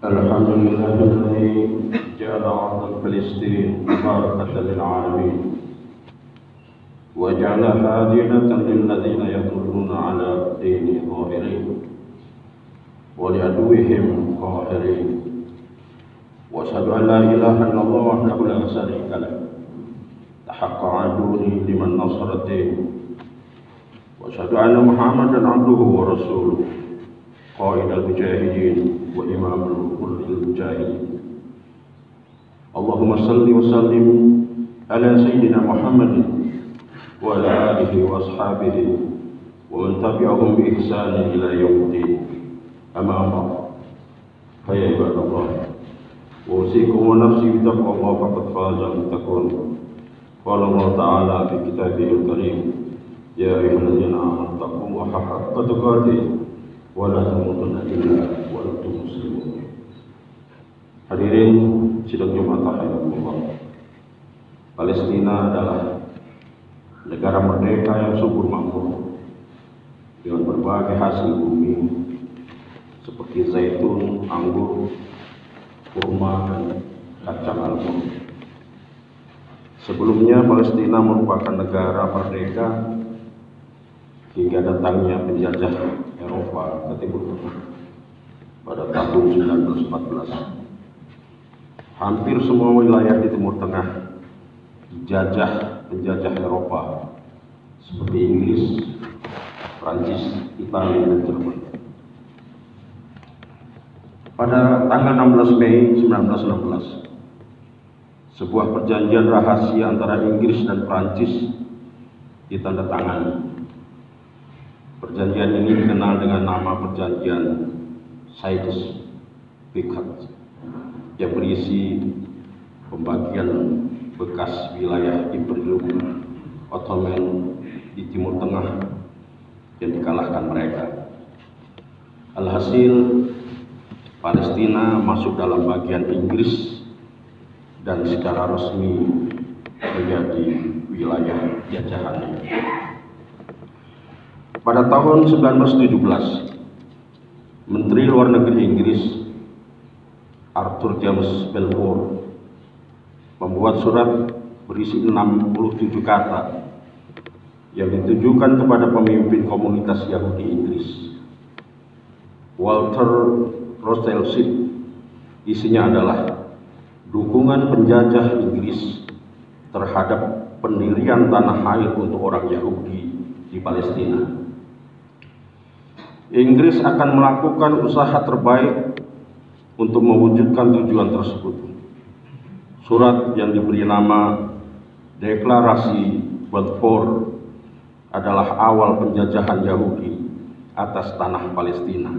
الحمد لله الذي جعل أرض فلسطين مباركة للعالمين وجعلها دينة للذين يضلون على دين ظاهرين ولعدوهم قاهرين وأشهد أن لا إله إلا الله وحده لا شريك له تحق عدوني لمن نصر الدين وأشهد أن محمدا عبده ورسوله قائد المجاهدين وإمام كل المجاهدين اللهم صل وسلم على سيدنا محمد وعلى آله وأصحابه ومن تبعهم بإحسان إلى يوم الدين أما بعد فيا عباد الله أوصيكم ونفسي بتقوى الله فقد فاز المتقون قال الله تعالى في كتابه الكريم يا أيها الذين آمنوا اتقوا الله حق تقاته ولا تموتن إلا وأنتم مسلمون. Hadirin sidang Jumat rahimakumullah. Palestina adalah negara merdeka yang subur makmur dengan berbagai hasil bumi seperti zaitun, anggur, kurma, dan kacang almond. Sebelumnya Palestina merupakan negara merdeka hingga datangnya penjajah Eropa ke Timur Tengah pada tahun 1914. Hampir semua wilayah di Timur Tengah dijajah penjajah Eropa seperti Inggris, Prancis, Italia, dan Jerman. Pada tanggal 16 Mei 1916, sebuah perjanjian rahasia antara Inggris dan Prancis ditandatangani. Perjanjian ini dikenal dengan nama Perjanjian Sykes-Picot yang berisi pembagian bekas wilayah Imperium Ottoman di Timur Tengah yang dikalahkan mereka. Alhasil, Palestina masuk dalam bagian Inggris dan secara resmi menjadi wilayah jajahannya. Pada tahun 1917, Menteri Luar Negeri Inggris Arthur James Balfour membuat surat berisi 67 kata yang ditujukan kepada pemimpin komunitas Yahudi Inggris. Walter Rothschild. Isinya adalah dukungan penjajah Inggris terhadap pendirian tanah air untuk orang Yahudi di Palestina. Inggris akan melakukan usaha terbaik untuk mewujudkan tujuan tersebut. Surat yang diberi nama Deklarasi Balfour adalah awal penjajahan Yahudi atas tanah Palestina.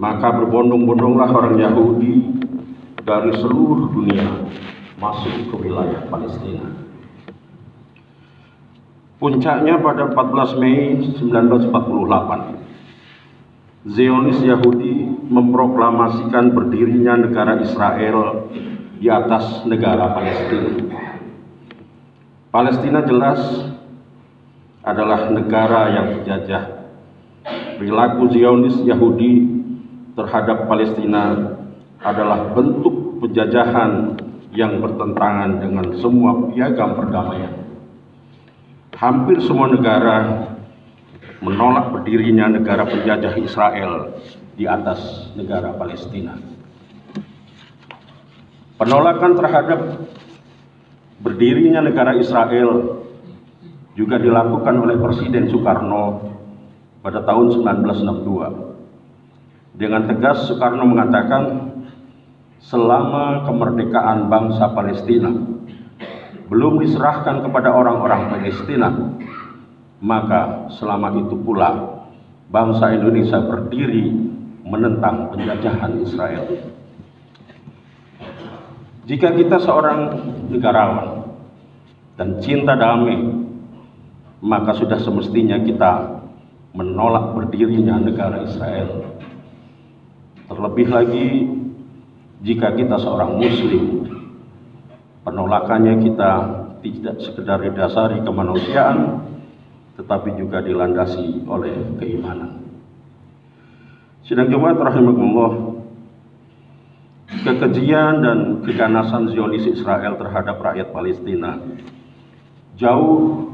Maka berbondong-bondonglah orang Yahudi dari seluruh dunia masuk ke wilayah Palestina. Puncaknya pada 14 Mei 1948, Zionis Yahudi memproklamasikan berdirinya negara Israel di atas negara Palestina. Palestina jelas adalah negara yang terjajah. Perilaku Zionis Yahudi terhadap Palestina adalah bentuk penjajahan yang bertentangan dengan semua piagam perdamaian. Hampir semua negara menolak berdirinya negara penjajah Israel di atas negara Palestina. Penolakan terhadap berdirinya negara Israel juga dilakukan oleh Presiden Soekarno pada tahun 1962. Dengan tegas Soekarno mengatakan, selama kemerdekaan bangsa Palestina belum diserahkan kepada orang-orang Palestina, maka selama itu pula bangsa Indonesia berdiri menentang penjajahan Israel. Jika kita seorang negarawan dan cinta damai, maka sudah semestinya kita menolak berdirinya negara Israel. Terlebih lagi jika kita seorang Muslim, penolakannya kita tidak sekedar didasari kemanusiaan, tetapi juga dilandasi oleh keimanan. Sidang Jumat rahimakumullah, kekejian dan keganasan Zionis Israel terhadap rakyat Palestina jauh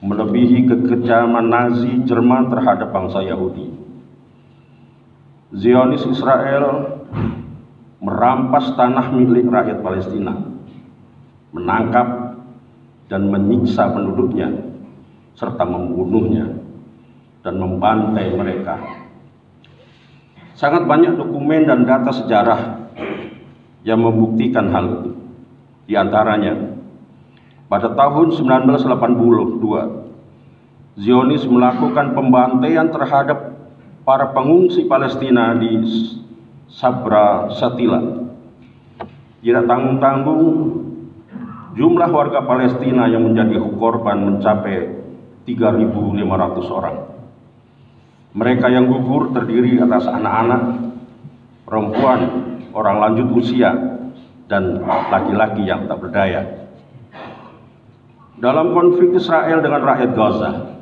melebihi kekejaman Nazi Jerman terhadap bangsa Yahudi. Zionis Israel merampas tanah milik rakyat Palestina, menangkap dan menyiksa penduduknya, serta membunuhnya dan membantai mereka. Sangat banyak dokumen dan data sejarah yang membuktikan hal itu. Di antaranya, pada tahun 1982, Zionis melakukan pembantaian terhadap para pengungsi Palestina di Sabra Shatila. Tidak tanggung-tanggung, jumlah warga Palestina yang menjadi korban mencapai 3.500 orang. Mereka yang gugur terdiri atas anak-anak, perempuan, orang lanjut usia, dan laki-laki yang tak berdaya. Dalam konflik Israel dengan rakyat Gaza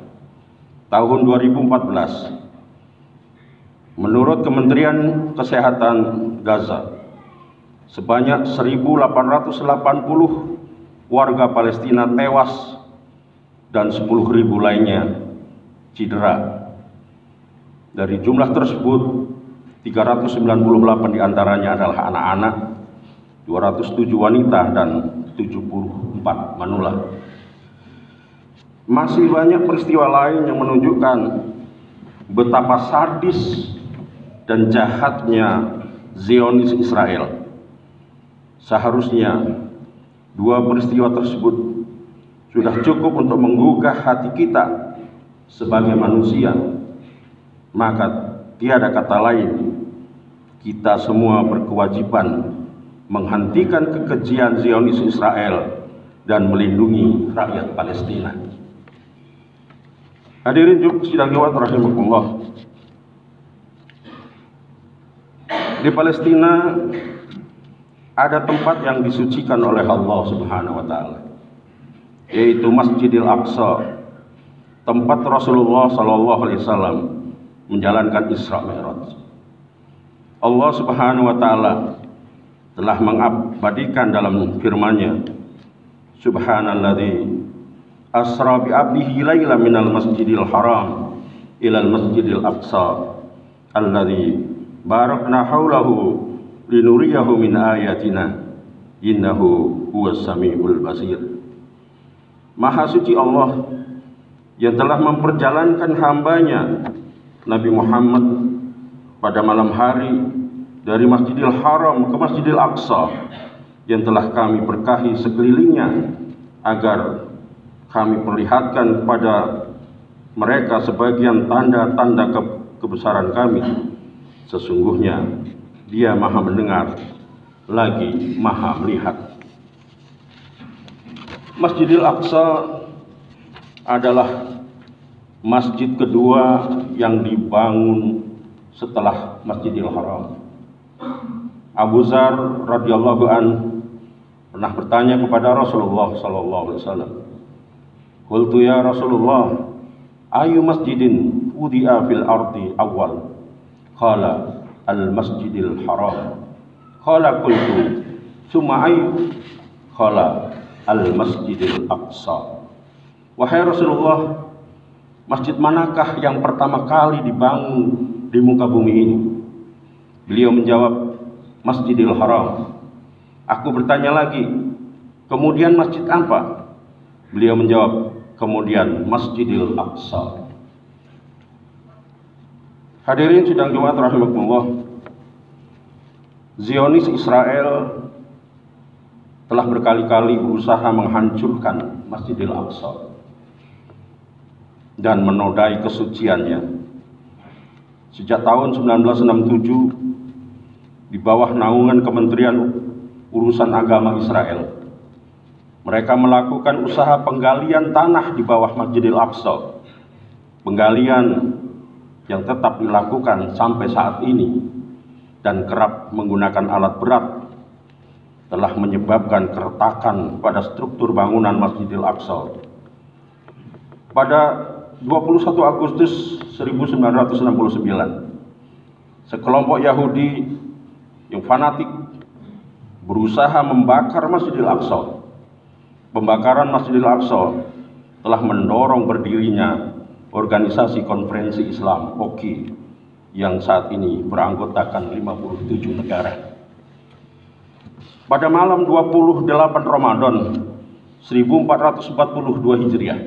tahun 2014, menurut Kementerian Kesehatan Gaza, sebanyak 1.880 warga Palestina tewas dan 10.000 lainnya cedera. Dari jumlah tersebut, 398 diantaranya adalah anak-anak, 207 wanita, dan 74 manula. Masih banyak peristiwa lain yang menunjukkan betapa sadis dan jahatnya Zionis Israel. Seharusnya dua peristiwa tersebut sudah cukup untuk menggugah hati kita sebagai manusia. Maka tiada kata lain, kita semua berkewajiban menghentikan kekejian Zionis Israel dan melindungi rakyat Palestina. Hadirin sidang jemaat rahimakumullah. Di Palestina ada tempat yang disucikan oleh Allah Subhanahu wa taala, yaitu Masjidil Aqsa, tempat Rasulullah sallallahu alaihi wasallam menjalankan Isra Mi'raj. Allah Subhanahu wa taala telah mengabadikan dalam firman-Nya, Subhanalladzi asra bi 'abdihi lailan minal masjidil haram ilal masjidil aqsa alladzi barakna haulahu linuriyahu min ayatina innahu huwas samiul basir. Maha suci Allah yang telah memperjalankan hambanya Nabi Muhammad pada malam hari dari Masjidil Haram ke Masjidil Aqsa yang telah kami berkahi sekelilingnya, agar kami perlihatkan kepada mereka sebagian tanda-tanda kebesaran kami. Sesungguhnya Dia Maha mendengar lagi Maha melihat. Masjidil Aqsa adalah masjid kedua yang dibangun setelah Masjidil Haram. Abu Dzar radhiyallahu an pernah bertanya kepada Rasulullah sallallahu alaihi wasallam, "Qultu ya Rasulullah, ayu masjidin wudi'a fil ardi awal?" Qala al-Masjidil Haram. Qala qultu summa ayu? Qala al-Masjidil Aqsa. Wahai Rasulullah, masjid manakah yang pertama kali dibangun di muka bumi ini? Beliau menjawab, Masjidil Haram. Aku bertanya lagi, kemudian masjid apa? Beliau menjawab, kemudian Masjidil Aqsa. Hadirin sidang Jumat rahimakumullah, Zionis Israel telah berkali-kali berusaha menghancurkan Masjidil Aqsa dan menodai kesuciannya. Sejak tahun 1967, di bawah naungan Kementerian Urusan Agama Israel, mereka melakukan usaha penggalian tanah di bawah Masjidil Aqsa. Penggalian yang tetap dilakukan sampai saat ini dan kerap menggunakan alat berat telah menyebabkan keretakan pada struktur bangunan Masjidil Aqsa. Pada 21 Agustus 1969, sekelompok Yahudi yang fanatik berusaha membakar Masjidil Aqsa. Pembakaran Masjidil Aqsa telah mendorong berdirinya Organisasi Konferensi Islam (OKI) yang saat ini beranggotakan 57 negara. Pada malam 28 Ramadan 1442 Hijriah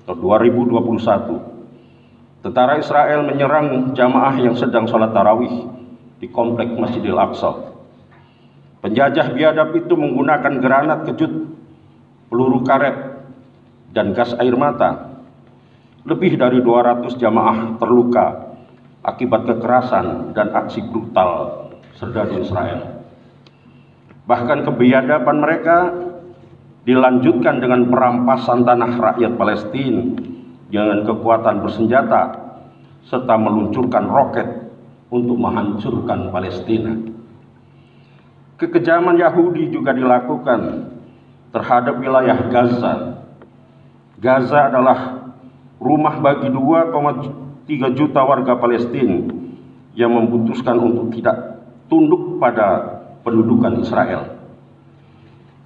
atau 2021, tentara Israel menyerang jamaah yang sedang sholat tarawih di komplek Masjidil Aqsa. Penjajah biadab itu menggunakan granat kejut, peluru karet, dan gas air mata. Lebih dari 200 jamaah terluka akibat kekerasan dan aksi brutal serdadu Israel. Bahkan kebiadaban mereka dilanjutkan dengan perampasan tanah rakyat Palestina dengan kekuatan bersenjata serta meluncurkan roket untuk menghancurkan Palestina. Kekejaman Yahudi juga dilakukan terhadap wilayah Gaza. Gaza adalah rumah bagi 2,3 juta warga Palestina yang memutuskan untuk tidak tunduk pada pendudukan Israel.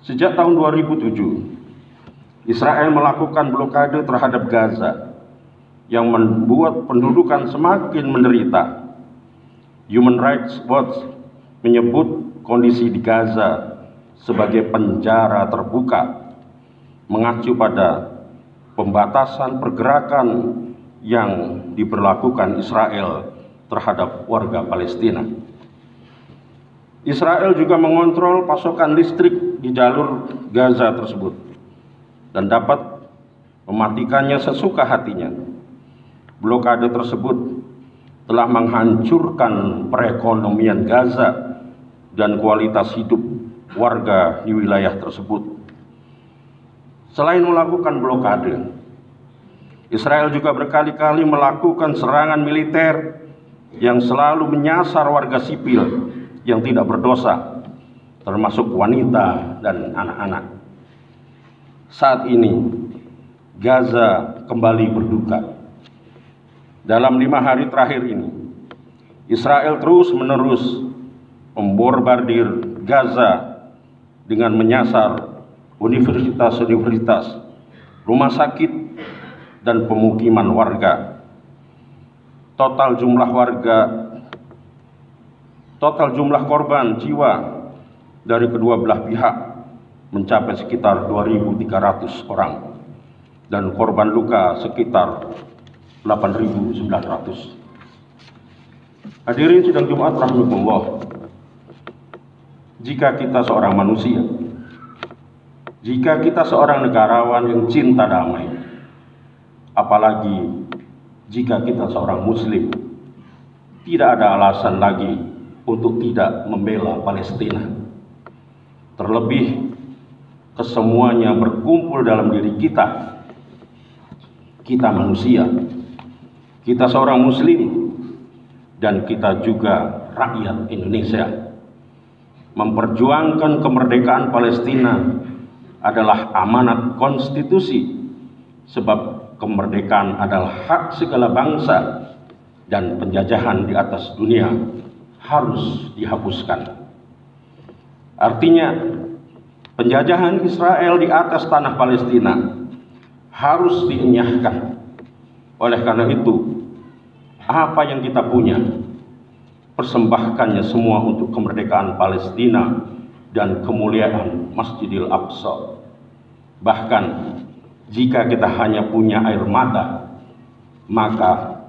Sejak tahun 2007, Israel melakukan blokade terhadap Gaza yang membuat pendudukan semakin menderita. Human Rights Watch menyebut kondisi di Gaza sebagai penjara terbuka, mengacu pada pembatasan pergerakan yang diberlakukan Israel terhadap warga Palestina. Israel juga mengontrol pasokan listrik di jalur Gaza tersebut dan dapat mematikannya sesuka hatinya. Blokade tersebut telah menghancurkan perekonomian Gaza dan kualitas hidup warga di wilayah tersebut. Selain melakukan blokade, Israel juga berkali-kali melakukan serangan militer yang selalu menyasar warga sipil yang tidak berdosa, termasuk wanita dan anak-anak. Saat ini, Gaza kembali berduka. Dalam 5 hari terakhir ini, Israel terus-menerus membombardir Gaza dengan menyasar universitas-universitas, rumah sakit, dan pemukiman warga. Total jumlah korban jiwa dari kedua belah pihak mencapai sekitar 2.300 orang dan korban luka sekitar 8.900. Hadirin sidang Jumat rahimakumullah, jika kita seorang manusia, jika kita seorang negarawan yang cinta damai, apalagi jika kita seorang muslim, tidak ada alasan lagi untuk tidak membela Palestina. Terlebih kesemuanya berkumpul dalam diri kita. Kita manusia, kita seorang muslim, dan kita juga rakyat Indonesia. Memperjuangkan kemerdekaan Palestina adalah amanat konstitusi, sebab kemerdekaan adalah hak segala bangsa dan penjajahan di atas dunia harus dihapuskan. Artinya, penjajahan Israel di atas tanah Palestina harus dienyahkan. Oleh karena itu, apa yang kita punya, persembahkannya semua untuk kemerdekaan Palestina dan kemuliaan Masjidil Aqsa. Bahkan jika kita hanya punya air mata, maka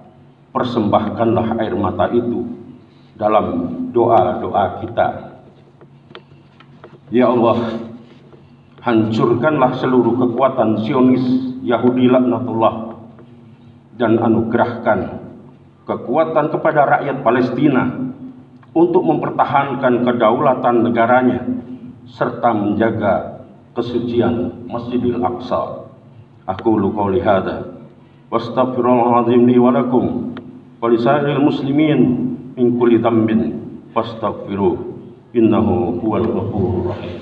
persembahkanlah air mata itu dalam doa-doa kita. Ya Allah, hancurkanlah seluruh kekuatan Zionis Yahudi laknatullah dan anugerahkan kekuatan kepada rakyat Palestina untuk mempertahankan kedaulatan negaranya serta menjaga kesucian Masjidil Aqsa. Aqulu qouli hadza wastaghfirullahalazim li wa lakum wa lisairil muslimin min kulli dhanbin fastaghfiruh innahu huwal ghafurur rahim.